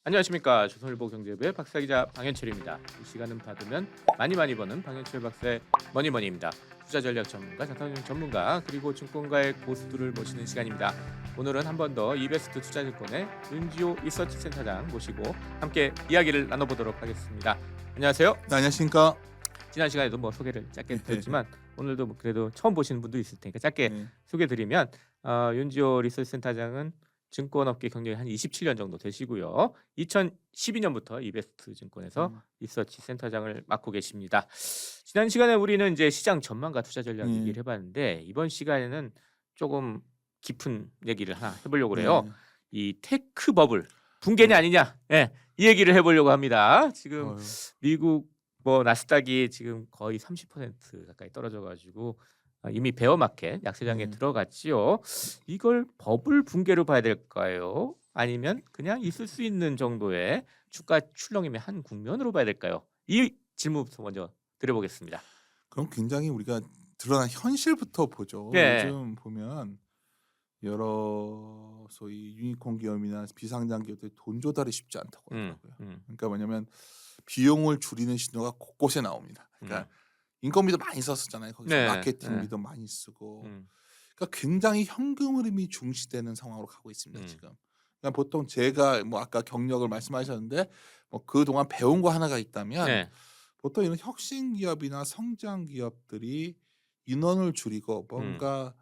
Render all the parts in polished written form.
안녕하십니까. 조선일보 경제부의 박사 기자 방현철입니다. 이 시간은 받으면 많이 버는 방현철 박사의 머니머니입니다. 투자 전략 전문가, 자산운용 전문가, 그리고 증권가의 고수들을 모시는 시간입니다. 오늘은 한 번 더 이베스트 투자증권의 윤지호 리서치 센터장 모시고 함께 이야기를 나눠보도록 하겠습니다. 안녕하세요. 네, 안녕하십니까. 지난 시간에도 소개를 짧게 드렸지만 오늘도 그래도 처음 보시는 분도 있을 테니까 짧게 네. 소개드리면 윤지호 리서치 센터장은 증권업계 경력이 한 27년 정도 되시고요. 2012년부터 이베스트 증권에서 리서치 센터장을 맡고 계십니다. 지난 시간에 우리는 이제 시장 전망과 투자 전략 얘기를 해봤는데 이번 시간에는 조금 깊은 얘기를 하나 해보려고 그래요. 이 테크 버블 붕괴냐 아니냐, 이 얘기를 해보려고 합니다. 지금 미국 나스닥이 지금 거의 30% 가까이 떨어져가지고 이미 베어마켓 약세장에 들어갔지요. 이걸 버블 붕괴로 봐야 될까요? 아니면 그냥 있을 수 있는 정도의 주가 출렁임의 한 국면으로 봐야 될까요? 이 질문부터 먼저 드려보겠습니다. 그럼 굉장히 우리가 드러난 현실부터 보죠. 네. 요즘 보면 여러 소위 유니콘 기업이나 비상장 기업들이 돈 조달이 쉽지 않다고 하더라고요. 그러니까 뭐냐면 비용을 줄이는 신호가 곳곳에 나옵니다. 그러니까 인건비도 많이 썼었잖아요. 거기서 마케팅비도 많이 쓰고. 그러니까 굉장히 현금 흐름이 중시되는 상황으로 가고 있습니다. 지금. 그러니까 보통 제가 아까 경력을 말씀하셨는데 그동안 배운 거 하나가 있다면 보통 이런 혁신 기업이나 성장 기업들이 인원을 줄이고 뭔가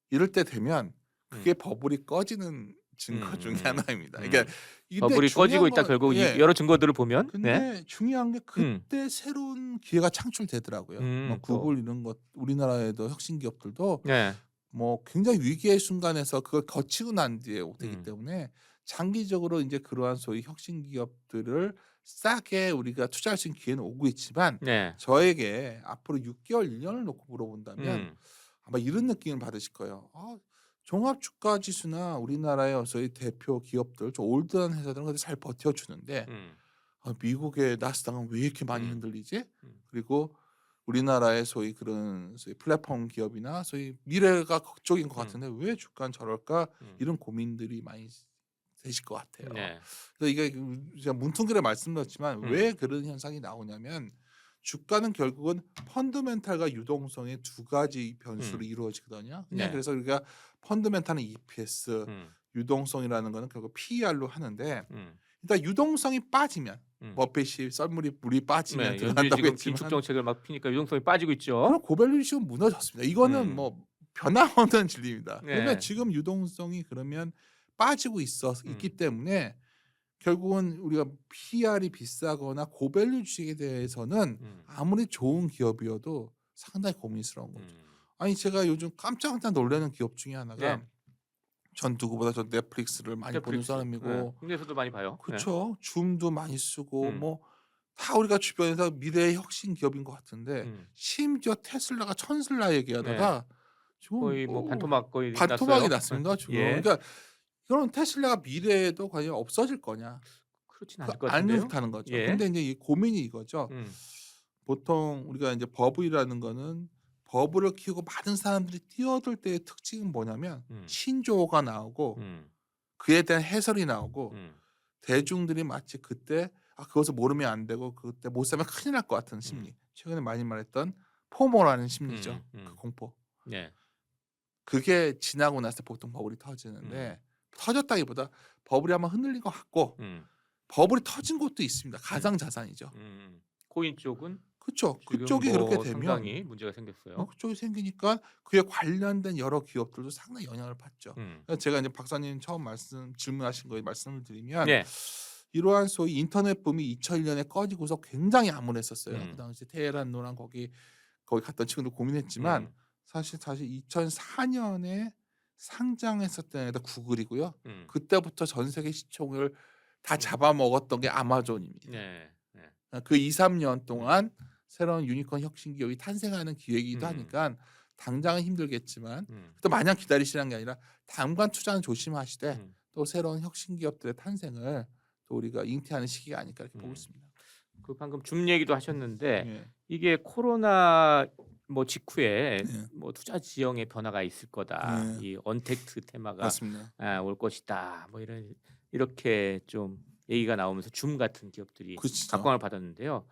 이럴 때 되면 그게 버블이 꺼지는 증거 중에 하나입니다. 그러니까 버블이 꺼지고 있다 결국 여러 증거들을 보면. 근데 중요한 게 그때 새로운 기회가 창출되더라고요. 구글 이런 것 우리나라에도 혁신 기업들도 굉장히 위기의 순간에서 그걸 거치고 난 뒤에 되기 때문에 장기적으로 이제 그러한 소위 혁신 기업들을 싸게 우리가 투자할 수 있는 기회는 오고 있지만 저에게 앞으로 6개월, 1년을 놓고 물어본다면 아마 이런 느낌을 받으실 거예요. 종합주가지수나 우리나라의 소위 대표 기업들, 좀 올드한 회사들은 그래도 잘 버텨주는데 미국의 나스닥은 왜 이렇게 많이 흔들리지? 그리고 우리나라의 소위 그런 플랫폼 기업이나 소위 미래가 그쪽인 것 같은데 왜 주가는 저럴까? 이런 고민들이 많이 되실 것 같아요. 그래서 이게 제가 문퉁그레 말씀드렸지만 왜 그런 현상이 나오냐면 주가는 결국은 펀드멘탈과 유동성의 두 가지 변수로 이루어지거든요. 그래서 우리가 펀드멘탈은 EPS, 유동성이라는 거는 결국 PER로 하는데 일단 유동성이 빠지면 버핏이 물이 빠지면 들어간다고 지금 했지만 긴축 정책을 막 피니까 유동성이 빠지고 있죠. 그럼 고밸류식은 무너졌습니다. 이거는 변함없는 진리입니다. 그러면 지금 유동성이 그러면 빠지고 있기 때문에 결국은 우리가 PR이 비싸거나 고밸류 주식에 대해서는 아무리 좋은 기업이어도 상당히 고민스러운 거죠. 아니 제가 요즘 깜짝 놀라는 기업 중에 하나가 전 누구보다 전 넷플릭스를 많이 보는 사람이고 국내에서도 많이 봐요. 그렇죠. 줌도 많이 쓰고 다 우리가 주변에서 미래의 혁신 기업인 것 같은데 심지어 테슬라가 천슬라 얘기하다가 지금 거의 반토막이 났습니다. 지금. 그러니까 그럼 테슬라가 미래에도 과연 없어질 거냐? 그렇진 않을 것 같은데요. 않다는 거죠. 근데 이제 이 고민이 이거죠. 보통 우리가 이제 버블이라는 거는 버블을 키우고 많은 사람들이 뛰어들 때의 특징은 뭐냐면 신조어가 나오고 그에 대한 해설이 나오고 대중들이 마치 그때 그것을 모르면 안 되고 그때 못 사면 큰일 날 것 같은 심리. 최근에 많이 말했던 포모라는 심리죠. 그 공포. 그게 지나고 나서 보통 버블이 터지는데 터졌다기보다 버블이 한번 흔들린 것 같고 버블이 터진 곳도 있습니다. 가상 자산이죠. 코인 쪽은 그렇죠. 그쪽이 그렇게 되면 상당히 문제가 생겼어요. 그쪽이 생기니까 그에 관련된 여러 기업들도 상당히 영향을 받죠. 그래서 제가 이제 박사님 처음 질문하신 거에 말씀을 드리면 이러한 소위 인터넷 붐이 2001년에 꺼지고서 굉장히 암울했었어요. 그 당시 테헤란 노란 거기 갔던 친구들 고민했지만 사실 2004년에 상장했었던 애가 구글이고요. 그때부터 전 세계 시총을 다 잡아먹었던 게 아마존입니다. 그 2, 3년 동안 새로운 유니콘 혁신 기업이 탄생하는 기회이기도 하니까 당장은 힘들겠지만 또 마냥 기다리시라는 게 아니라 당관 투자는 조심하시되 또 새로운 혁신 기업들의 탄생을 또 우리가 잉태하는 시기가 아닐까 이렇게 보고 있습니다. 그 방금 줌 얘기도 하셨는데 이게 코로나 직후에 투자 지형의 변화가 있을 거다. 이 언택트 테마가 맞습니다. 올 것이다. 이렇게 좀 얘기가 나오면서 줌 같은 기업들이 그렇죠. 각광을 받았는데요.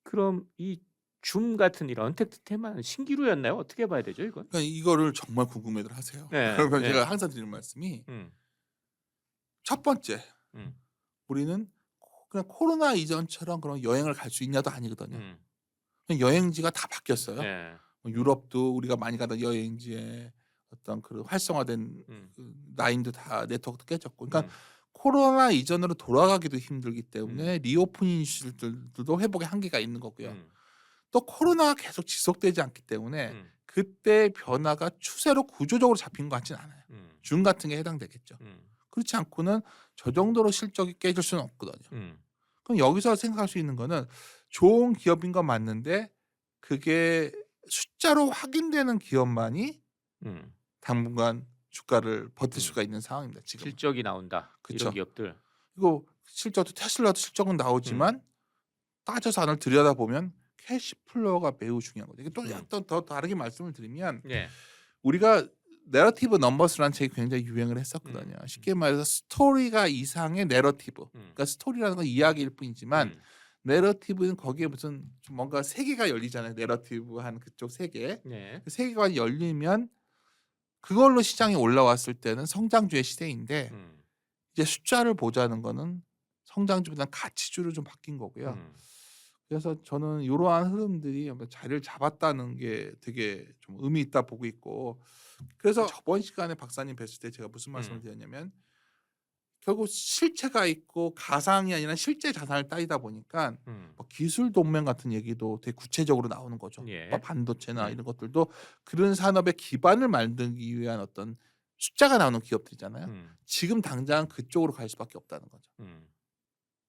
그럼 이 줌 같은 이런 언택트 테마는 신기루였나요? 어떻게 봐야 되죠, 이건? 그러니까 이거를 정말 궁금해들 하세요. 네, 그러면 네. 제가 항상 드리는 말씀이 음, 첫 번째 음, 우리는 그냥 코로나 이전처럼 그런 여행을 갈 수 있냐도 아니거든요. 음, 그냥 여행지가 다 바뀌었어요. 네, 뭐 유럽도 우리가 많이 가던 여행지의 어떤 그 활성화된 음, 그 라인도 다 네트워크도 깨졌고, 그러니까 음, 코로나 이전으로 돌아가기도 힘들기 때문에 리오프닝 이슈들도 회복의 한계가 있는 거고요. 음, 또 코로나가 계속 지속되지 않기 때문에 음, 그때 변화가 추세로 구조적으로 잡힌 것 같지는 않아요. 음, 줌 같은 게 해당되겠죠. 음, 그렇지 않고는 저 정도로 실적이 깨질 수는 없거든요. 음, 그럼 여기서 생각할 수 있는 거는 좋은 기업인 건 맞는데 그게 숫자로 확인되는 기업만이 음. 당분간 주가를 버틸 음. 수가 있는 상황입니다. 지금. 실적이 나온다. 그쵸. 이런 기업들. 이거 실적도 테슬라도 실적은 나오지만 따져서 안을 들여다보면 캐시플로우가 매우 중요한 거죠. 이게 또 약간 더 다르게 말씀을 드리면 네. 우리가 내러티브 넘버스라는 책이 굉장히 유행을 했었거든요. 쉽게 말해서 스토리가 이상의 내러티브. 그러니까 스토리라는 건 이야기일 뿐이지만 내러티브는 거기에 무슨 좀 뭔가 세계가 열리잖아요. 내러티브한 그쪽 세계. 네. 그 세계관이 열리면 그걸로 시장이 올라왔을 때는 성장주의 시대인데 이제 숫자를 보자는 거는 성장주보다는 가치주로 좀 바뀐 거고요. 그래서 저는 이러한 흐름들이 자리를 잡았다는 게 되게 좀 의미 있다 보고 있고, 그래서 저번 시간에 박사님 뵀을 때 제가 무슨 말씀을 드렸냐면 결국 실체가 있고 가상이 아니라 실제 자산을 따지다 보니까 뭐 기술 동맹 같은 얘기도 되게 구체적으로 나오는 거죠. 예. 뭐 반도체나 이런 것들도 그런 산업의 기반을 만들기 위한 어떤 숫자가 나오는 기업들이잖아요. 지금 당장 그쪽으로 갈 수밖에 없다는 거죠.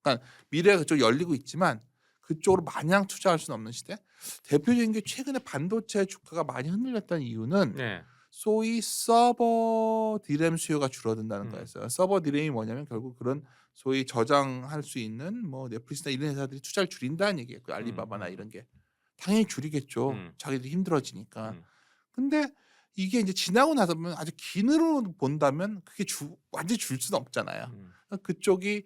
그러니까 미래가 그쪽 열리고 있지만 그쪽으로 마냥 투자할 수는 없는 시대. 대표적인 게 최근에 반도체 주가가 많이 흔들렸던 이유는 네. 소위 서버 디램 수요가 줄어든다는 거였어요. 서버 디램이 뭐냐면 결국 그런 소위 저장할 수 있는 뭐 넷플릭스나 이런 회사들이 투자를 줄인다는 얘기예요. 그 알리바바나 이런 게 당연히 줄이겠죠. 자기들이 힘들어지니까. 근데 이게 이제 지나고 나서 보면 아주 긴 흐름으로 본다면 그게 완전히 줄 수는 없잖아요. 그쪽이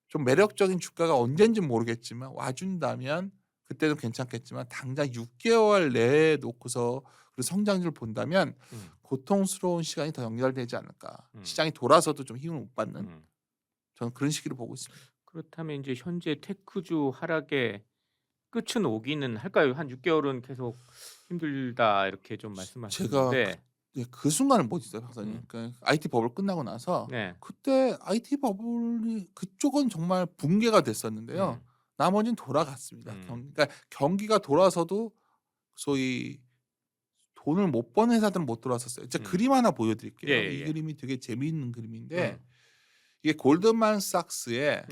좀 매력적인 주가가 언젠지 모르겠지만 와준다면 그때도 괜찮겠지만 당장 6개월 내에 놓고서 그 성장률을 본다면 고통스러운 시간이 더 연결되지 않을까. 시장이 돌아서도 좀 힘을 못 받는 저는 그런 시기를 보고 있습니다. 그렇다면 이제 현재 테크주 하락의 끝은 오기는 할까요? 한 6개월은 계속 힘들다 이렇게 좀 말씀하셨는데. 그 순간을 못 잊어요, 박사님. 그러니까 IT 버블 끝나고 나서 네. 그때 IT 버블이 그쪽은 정말 붕괴가 됐었는데요. 나머지는 돌아갔습니다. 그러니까 경기가 돌아서도 소위 돈을 못 버는 회사들은 못 돌아섰어요. 제가 그림 하나 보여드릴게요. 예, 이 예. 그림이 되게 재미있는 그림인데 이게 골드만삭스의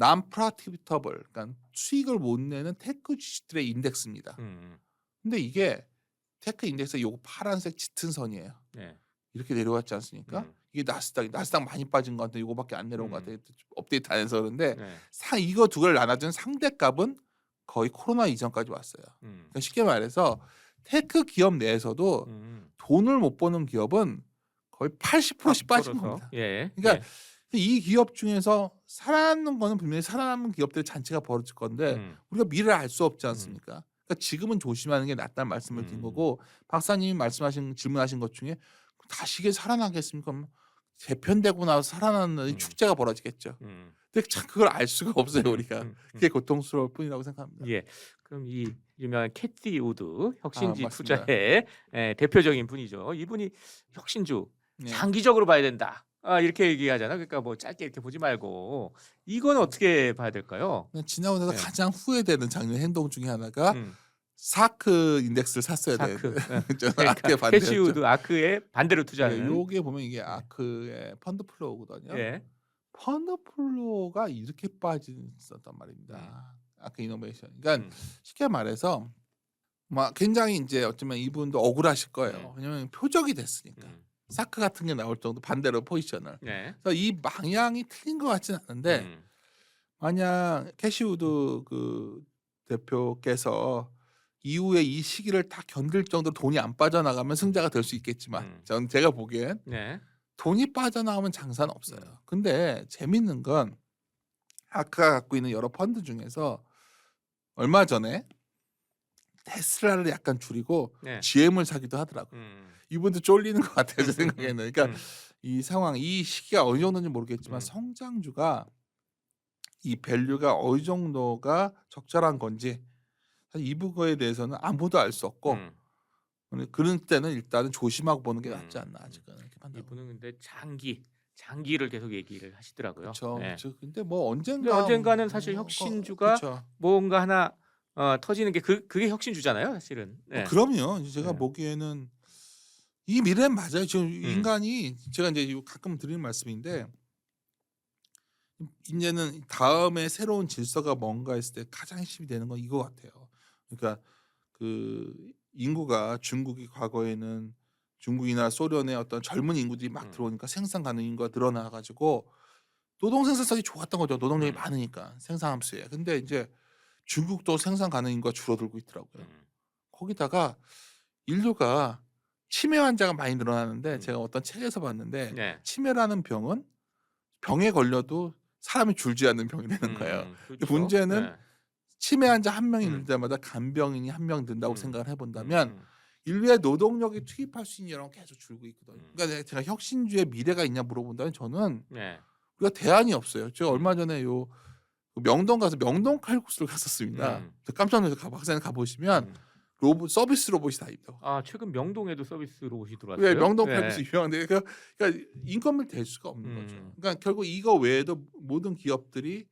non-profitable, 그러니까 수익을 못 내는 테크 주식들의 인덱스입니다. 근데 이게 테크 인덱스 요거 파란색 짙은 선이에요. 네. 이렇게 내려왔지 않습니까? 이게 나스닥 많이 빠진 것 같아요. 요거밖에 안 내려온 것 같아요. 업데이트 안 해서 그런데 이거 두 개를 나눠준 상대값은 거의 코로나 이전까지 왔어요. 그러니까 쉽게 말해서 테크 기업 내에서도 돈을 못 버는 기업은 거의 80%씩 빠진 겁니다. 예. 그러니까 이 기업 중에서 살아남는 거는 분명히 살아남는 기업들의 잔치가 벌어질 건데 우리가 미래를 알 수 없지 않습니까? 그러니까 지금은 조심하는 게 낫다는 말씀을 드린 거고, 박사님이 말씀하신 질문하신 것 중에 다시 이게 살아나겠습니까? 재편되고 나서 살아나는 축제가 벌어지겠죠. 근데 참 그걸 알 수가 없어요 우리가. 그게 고통스러울 뿐이라고 생각합니다. 예. 그럼 이 유명한 캐티 우드 혁신지 맞습니다. 투자의 대표적인 분이죠. 이분이 혁신주 네. 장기적으로 봐야 된다. 이렇게 얘기하잖아. 그러니까 뭐 짧게 이렇게 보지 말고 이건 어떻게 봐야 될까요? 지나고 나서 네. 가장 후회되는 장르 행동 중에 하나가 사크 인덱스를 샀어야 사크. 되는데 그러니까 아크에 반대였죠. 캐시우드 아크에 반대로 투자하는. 요게 보면 이게 아크의 펀드 플로우거든요. 예. 펀드 플로우가 이렇게 빠졌었단 말입니다. 아크 이노베이션. 그러니까 쉽게 말해서 막 굉장히 이제 어쩌면 이분도 억울하실 거예요. 왜냐면 표적이 됐으니까. 사크 같은 게 나올 정도 반대로 포지션을. 네. 그래서 이 방향이 틀린 것 같지는 않은데 만약 캐시우드 그 대표께서 이후에 이 시기를 다 견딜 정도로 돈이 안 빠져나가면 승자가 될 수 있겠지만 전 제가 보기엔 네. 돈이 빠져나가면 장사는 없어요. 근데 재밌는 건 아까 갖고 있는 여러 펀드 중에서 얼마 전에 테슬라를 약간 줄이고 네. GM을 사기도 하더라고요. 이분도 쫄리는 것 같아요, 제 생각에는. 그러니까 이 상황, 이 시기가 어느 정도인지 모르겠지만 성장주가 이 밸류가 어느 정도가 적절한 건지 사실 이 부분에 대해서는 아무도 알 수 없고 그런 때는 일단은 조심하고 보는 게 낫지 않나 아직은 이렇게 판단하고. 이분은 근데 장기를 계속 얘기를 하시더라고요. 그렇죠. 네. 근데 뭐 근데 언젠가는 사실 혁신주가 그쵸. 뭔가 하나 터지는 게 그게 혁신주잖아요, 사실은. 네. 그럼요. 제가 네. 보기에는 이 미래는 맞아요. 지금 인간이 제가 이제 가끔 드리는 말씀인데 이제는 다음에 새로운 질서가 뭔가 했을 때 가장 핵심이 되는 건 이거 같아요. 그러니까 그 인구가 중국이 과거에는 중국이나 소련의 어떤 젊은 인구들이 막 들어오니까 생산 가능 인구가 늘어나 가지고 노동 생산성이 좋았던 거죠. 노동력이 많으니까 생산 함수에. 근데 이제 중국도 생산 가능 인구가 줄어들고 있더라고요. 거기다가 인류가 치매 환자가 많이 늘어나는데 제가 어떤 책에서 봤는데 네. 치매라는 병은 병에 걸려도 사람이 줄지 않는 병이 되는 거예요. 근데 그렇죠. 문제는 네. 치매 환자 한 명이 늘 때마다 간병인이 한 명 든다고 생각을 해본다면 인류의 노동력이 투입할 수 있는 여론은 계속 줄고 있거든요. 그러니까 제가 혁신주의 미래가 있냐 물어본다면 저는 네. 우리가 대안이 없어요. 제가 얼마 전에 요 명동 가서 명동 칼국수를 갔었습니다. 깜짝 놀라서 박사님 가보시면 로봇 서비스 로봇이 다 있다고. 아, 최근 명동에도 서비스 로봇이 들어왔어요. 왜 명동 네. 칼국수 유명한데 그러니까 인건비 될 수가 없는 거죠. 그러니까 결국 이거 외에도 모든 기업들이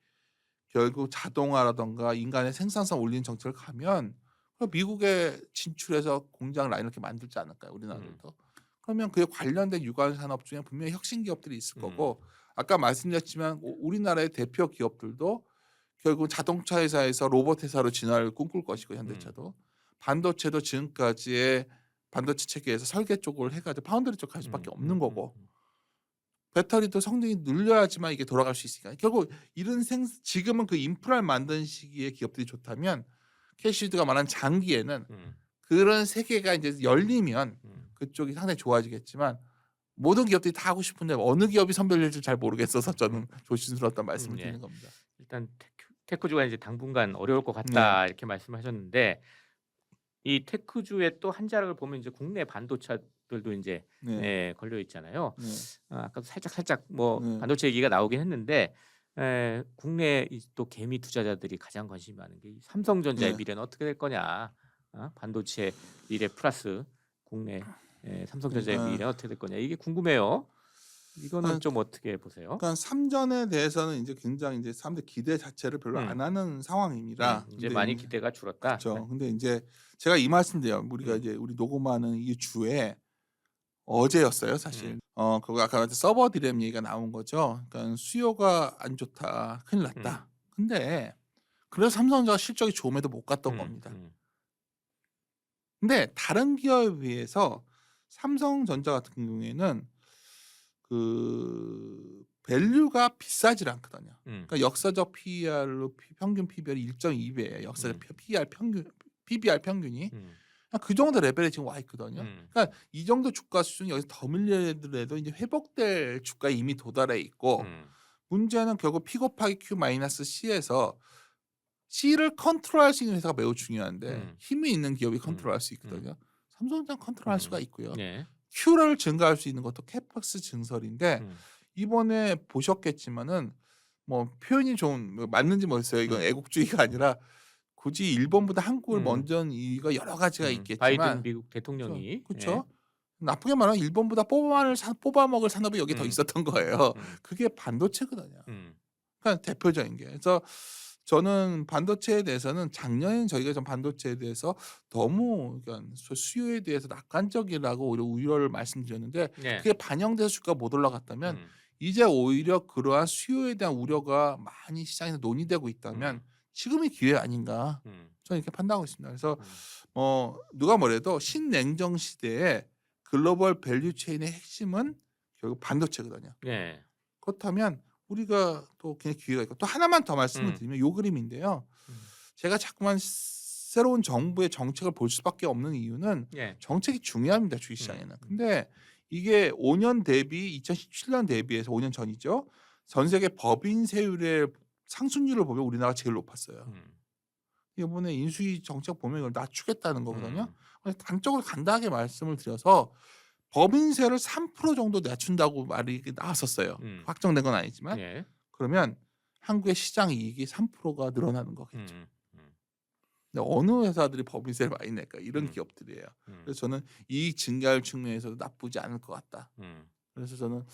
결국 자동화라던가 인간의 생산성 올리는 정책을 가면 미국에 진출해서 공장 라인 이렇게 만들지 않을까요? 우리나라도. 그러면 그에 관련된 유관 산업 중에 분명히 혁신 기업들이 있을 거고 아까 말씀드렸지만 우리나라의 대표 기업들도 결국 자동차 회사에서 로봇 회사로 진화를 꿈꿀 것이고 현대차도 반도체도 지금까지의 반도체 체계에서 설계 쪽을 해가지고 파운드리 쪽 갈 수밖에 없는 거고 배터리도 성능이 늘려야지만 이게 돌아갈 수 있으니까 결국 이런 지금은 그 인프라를 만든 시기에 기업들이 좋다면 캐시드가 말한 장기에는 그런 세계가 이제 열리면 그쪽이 상당히 좋아지겠지만 모든 기업들이 다 하고 싶은데 어느 기업이 선별될지 잘 모르겠어서 저는 조심스러웠던 말씀을 드리는 겁니다. 일단 테크주가 이제 당분간 어려울 것 같다 네. 이렇게 말씀하셨는데 이 테크주의 또 한 자락을 보면 이제 국내 반도체들도 이제 네. 걸려 있잖아요. 네. 아까도 살짝 뭐 네. 반도체 얘기가 나오긴 했는데 국내 또 개미 투자자들이 가장 관심이 많은 게 삼성전자의 네. 미래는 어떻게 될 거냐. 반도체 미래 플러스 국내 삼성전자의 미래는 어떻게 될 거냐. 이게 궁금해요. 이거는 좀 어떻게 보세요? 그러니까 삼전에 대해서는 이제 굉장히 이제 사람들 기대 자체를 별로 안 하는 상황입니다. 이제 많이 기대가 줄었다. 그렇죠. 근데 이제 제가 이 말씀드려요. 우리가 이제 우리 녹음하는 이 주에 어제였어요, 사실. 그거 아까 서버 디램 얘기가 나온 거죠. 그러니까 수요가 안 좋다, 큰일 났다. 근데 그래서 삼성전자가 실적이 좋음에도 못 갔던 겁니다. 근데 다른 기업에 비해서 삼성전자 같은 경우에는 그 밸류가 비싸질 않거든요. 그러니까 역사적 PER로 평균 PBR이 1.2배예요. 역사적 PBR 평균이 그 정도 레벨에 지금 와 있거든요. 그러니까 이 정도 주가 수준이 여기서 더 밀리더라도 이제 회복될 주가에 이미 도달해 있고 문제는 결국 P 곱하기 Q 마이너스 C에서 C를 컨트롤할 수 있는 회사가 매우 중요한데 힘이 있는 기업이 컨트롤할 수 있거든요. 삼성전자 컨트롤할 수가 있고요. Q를 증가할 수 있는 것도 캐펙스 증설인데 이번에 보셨겠지만은 뭐 표현이 좀 맞는지 모르겠어요. 이건 애국주의가 아니라 굳이 일본보다 한국을 먼저는 이유가 여러 가지가 있겠지만 바이든 미국 대통령이 그렇죠. 나쁘게 말하면 일본보다 뽑아먹을 산업이 여기 더 있었던 거예요. 그게 반도체거든요. 그러니까 대표적인 게. 그래서 저는 반도체에 대해서는 작년에 저희가 좀 반도체에 대해서 너무 그러니까 수요에 대해서 낙관적이라고 오히려 우려를 말씀드렸는데 그게 반영돼서 주가가 못 올라갔다면 이제 오히려 그러한 수요에 대한 우려가 많이 시장에서 논의되고 있다면 지금이 기회 아닌가 저는 이렇게 판단하고 있습니다. 그래서 누가 뭐래도 신냉정 시대에 글로벌 밸류 체인의 핵심은 결국 반도체거든요. 그렇다면 우리가 또 그냥 기회가 있고 또 하나만 더 말씀을 드리면 요 그림인데요. 제가 자꾸만 새로운 정부의 정책을 볼 수밖에 없는 이유는 정책이 중요합니다. 주식시장에는. 근데 이게 5년 대비 2017년 대비해서 5년 전이죠. 전 세계 법인 세율의 상승률을 보면 우리나라가 제일 높았어요. 음. 이번에 인수위 정책 보면 이걸 낮추겠다는 거거든요. 음. 단적으로 간단하게 말씀을 드려서 법인세를 3% 정도 낮춘다고 말이 나왔었어요. 확정된 건 아니지만 예. 그러면 한국의 시장 이익이 3%가 늘어나는 거겠죠. 음. 근데 어느 회사들이 법인세를 많이 낼까? 이런 기업들이에요. 그래서 저는 이익 증가율 측면에서도 나쁘지 않을 것 같다. 그래서 저는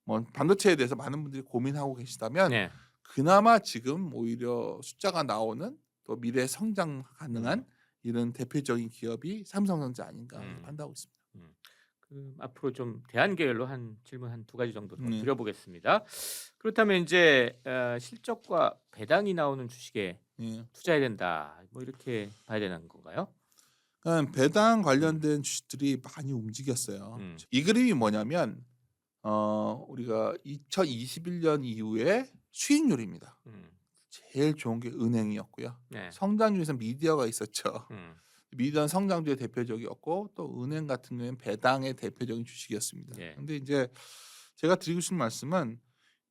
뭐 반도체에 대해서 많은 분들이 고민하고 계시다면 네. 그나마 지금 오히려 숫자가 나오는 또 미래 성장 가능한 이런 대표적인 기업이 삼성전자 아닌가 판단하고 있습니다. 앞으로 좀 대안 계열로 한 질문 한 두 가지 정도 더 네. 드려보겠습니다. 그렇다면 이제 실적과 배당이 나오는 주식에 예. 투자해야 된다. 뭐 이렇게 봐야 되는 건가요? 그러니까 배당 관련된 주식들이 많이 움직였어요. 이 그림이 뭐냐면 우리가 2021년 이후에 수익률입니다. 제일 좋은 게 은행이었고요. 네. 성장주에서 미디어가 있었죠. 미디어는 성장주의 대표적이었고 또 은행 같은 경우에는 배당의 대표적인 주식이었습니다. 네. 근데 이제 제가 드리고 싶은 말씀은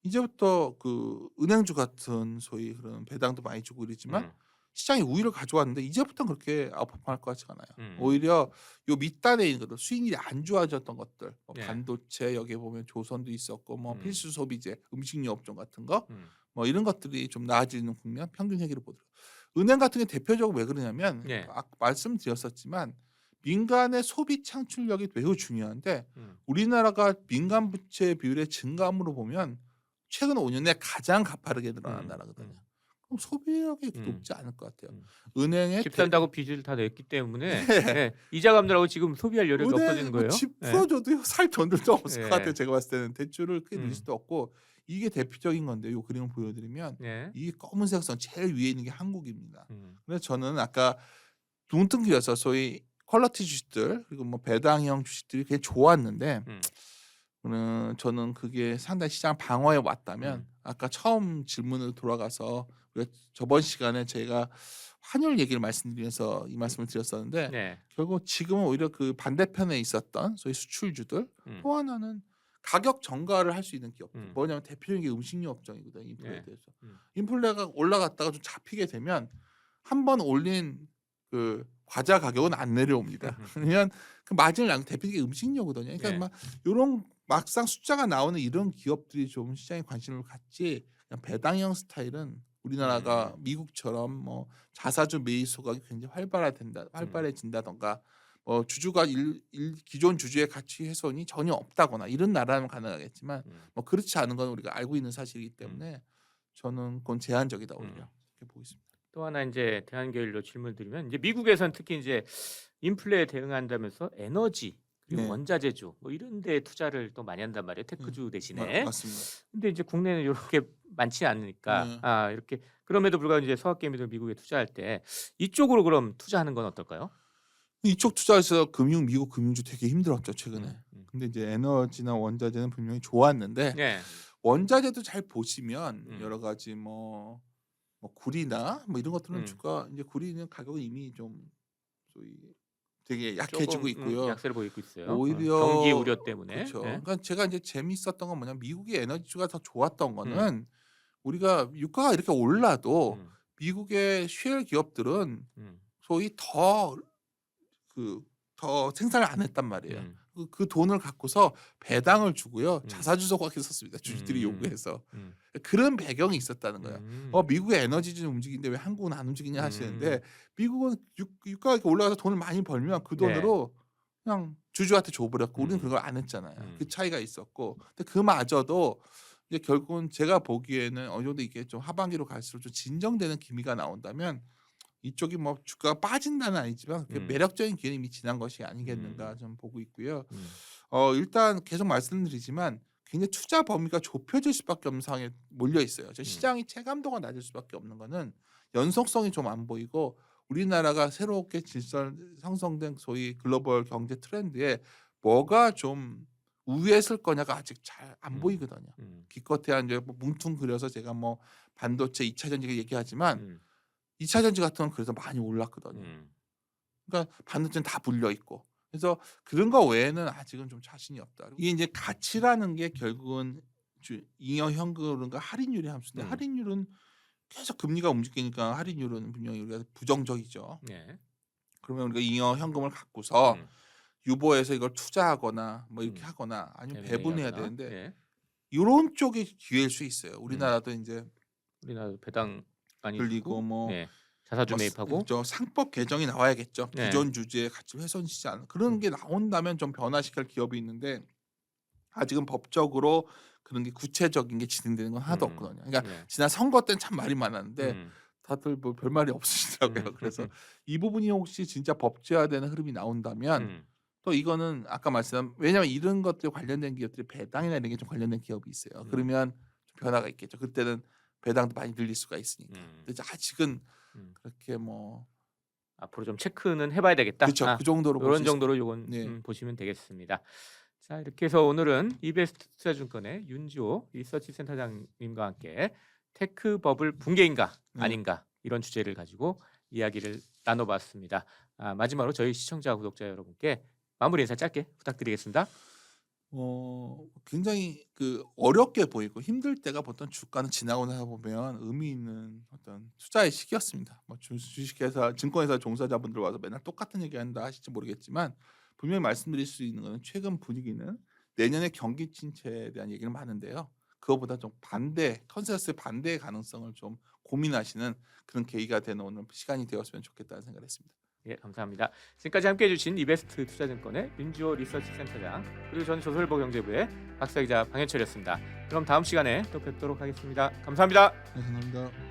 이제부터 그 은행주 같은 소위 그런 배당도 많이 주고 이랬지만 시장이 우위를 가져왔는데 이제부터는 그렇게 아웃퍼폼할 것 같지가 않아요. 오히려 요 밑단에 있는 것들 수익률이 안 좋아졌던 것들 뭐 네. 반도체 여기에 보면 조선도 있었고 뭐 필수 소비재 음식료 업종 같은 거 뭐 이런 것들이 좀 나아지는 국면 평균 회계를 보더라고요. 은행 같은 게 대표적으로 왜 그러냐면 네. 아까 말씀드렸었지만 민간의 소비 창출력이 매우 중요한데 우리나라가 민간 부채 비율의 증감으로 보면 최근 5년 내 가장 가파르게 늘어난 나라거든요. 그럼 소비력이 높지 않을 것 같아요. 은행의 집 산다고 빚을 다 냈기 때문에 네. 이자 갚느라고 지금 소비할 여력이 없어지는 거예요. 집 네. 풀어줘도 살 돈들도 없을 네. 것 같아요. 제가 봤을 때는 대출을 크게 낼 수도 없고 이게 대표적인 건데 요 그림을 보여드리면 네. 이 검은색 선 제일 위에 있는 게 한국입니다. 그래서 저는 아까 뭉뚱그려서 소위 퀄리티 주식들 그리고 뭐 배당형 주식들이 굉장히 좋았는데 저는 그게 상당히 시장 방어해 왔다면 아까 처음 질문으로 돌아가서 우리가 저번 시간에 제가 환율 얘기를 말씀드리면서 이 말씀을 드렸었는데 네. 결국 지금은 오히려 그 반대편에 있었던 소위 수출주들 또 하나는 가격 전가를 할 수 있는 기업들 뭐냐면 대표적인 게 음식료 업종이거든요. 인플레에 네. 대해서 인플레가 올라갔다가 좀 잡히게 되면 한 번 올린 그 과자 가격은 안 내려옵니다. 그러면 그 마진을 남긴 대표적인 게 음식료거든요. 그러니까 네. 막 이런 막상 숫자가 나오는 이런 기업들이 좀 시장에 관심을 갖지 그냥 배당형 스타일은 우리나라가 미국처럼 뭐 자사주 매입 소각이 굉장히 활발해진다던가 뭐 주주가 기존 주주의 가치 훼손이 전혀 없다거나 이런 나라는 가능하겠지만 뭐 그렇지 않은 건 우리가 알고 있는 사실이기 때문에 저는 그건 제한적이다 오히려 이렇게 보고 있습니다. 또 하나 이제 대안 계열로 질문 드리면 이제 미국에서는 특히 이제 인플레에 대응한다면서 에너지 그리고 네. 원자재주 뭐 이런 데 투자를 또 많이 한단 말이에요. 테크주 대신에. 맞습니다. 근데 이제 국내는 이렇게 많지 않으니까 이렇게 그럼에도 불구하고 이제 서학개미들 미국에 투자할 때 이쪽으로 그럼 투자하는 건 어떨까요? 이쪽 투자에서 미국 금융주 되게 힘들었죠 최근에. 근데 이제 에너지나 원자재는 분명히 좋았는데 네. 원자재도 잘 보시면 여러 가지 뭐 구리나 뭐 이런 것들은 주가 이제 구리는 가격은 이미 좀 소위 되게 약해지고 조금 있고요. 약세를 보이고 있어요. 오히려 경기 우려 때문에. 그렇죠. 네. 그러니까 제가 이제 재미있었던 건 뭐냐면 미국의 에너지주가 더 좋았던 거는 우리가 유가가 이렇게 올라도 미국의 쉘 기업들은 소위 더 생산을 안 했단 말이에요. 그 돈을 갖고서 배당을 주고요. 자사주 소각해 썼습니다. 주주들이 요구해서. 그런 배경이 있었다는 거예요. 미국의 에너지주는 움직이는데 왜 한국은 안 움직이냐 하시는데 미국은 유가가 이렇게 올라가서 돈을 많이 벌면 그 돈으로 그냥 주주한테 줘버렸고 우리는 그걸 안 했잖아요. 그 차이가 있었고 근데 그마저도 이제 결국은 제가 보기에는 어느 정도 이게 좀 하반기로 갈수록 좀 진정되는 기미가 나온다면 이쪽이 뭐 주가가 빠진다는 아니지만 그 매력적인 기회는 이미 지난 것이 아니겠는가 좀 보고 있고요. 일단 계속 말씀드리지만 굉장히 투자 범위가 좁혀질 수밖에 없는 상황에 몰려 있어요. 시장이 체감도가 낮을 수밖에 없는 거는 연속성이 좀 안 보이고 우리나라가 새롭게 질서 형성된 소위 글로벌 경제 트렌드에 뭐가 좀 우위에 설 거냐가 아직 잘 안 보이거든요. 기껏해야 이제 뭐 뭉뚱그려서 제가 뭐 반도체 2차 전지 얘기하지만 2차 전지 같은 건 그래서 많이 올랐거든요. 그러니까 반도체는 다 불려 있고. 그래서 그런 거 외에는 아직은 좀 자신이 없다. 이게 이제 가치라는 게 결국은 잉여 현금과 할인율의 함수인데 할인율은 계속 금리가 움직이니까 할인율은 분명히 우리가 부정적이죠. 네. 그러면 우리가 잉여 현금을 갖고서 음. 유보해서 이걸 투자하거나 뭐 이렇게 음. 하거나 아니면 M&A 배분해야 하거나. 되는데 예. 요런 쪽이 기회일 수 있어요. 우리나라도 인제 우리나라도 배당 많이 불리고 주고 뭐 네. 자사주 뭐 매입하고 저 상법 개정이 나와야겠죠. 네. 기존 주주의 가치를 훼손시키지 않는 그런 게 나온다면 좀 변화시킬 기업이 있는데 아직은 법적으로 그런 게 구체적인 게 진행되는 건 하나도 없거든요. 그러니까 네. 지난 선거 때는 참 말이 많았는데 음. 다들 뭐 별말이 없으시더라고요. 그래서 음. 이 부분이 혹시 진짜 법제화되는 흐름이 나온다면 또 이거는 아까 말씀한 왜냐하면 이런 것들 관련된 기업들이 배당이나 이런 게 좀 관련된 기업이 있어요. 그러면 좀 변화가 있겠죠. 그때는 배당도 많이 늘릴 수가 있으니까. 근데 아직은 그렇게 뭐 앞으로 좀 체크는 해봐야 되겠다. 그렇죠. 그 정도로 볼 이런 수 정도로 요건 네. 보시면 되겠습니다. 자 이렇게 해서 오늘은 이베스트 투자증권의 윤지호 리서치 센터장님과 함께 테크 버블 붕괴인가 네. 아닌가 이런 주제를 가지고 이야기를 나눠봤습니다. 마지막으로 저희 시청자 구독자 여러분께 마무리 인사 짧게 부탁드리겠습니다. 굉장히 그 어렵게 보이고 힘들 때가 보통 주가는 지나고 나서 보면 의미 있는 어떤 투자의 시기였습니다. 뭐 주식회사, 증권회사 종사자분들 와서 맨날 똑같은 얘기한다 하실지 모르겠지만 분명히 말씀드릴 수 있는 것은 최근 분위기는 내년에 경기 침체에 대한 얘기는 많은데요. 그거보다 좀 반대, 컨센서스의 반대의 가능성을 좀 고민하시는 그런 계기가 되는 오늘 시간이 되었으면 좋겠다는 생각을 했습니다. 예, 감사합니다. 지금까지 함께해 주신 이베스트 투자증권의 윤지호 리서치 센터장 그리고 전 조선일보 경제부의 박사기자 방현철이었습니다. 그럼 다음 시간에 또 뵙도록 하겠습니다. 감사합니다. 감사합니다.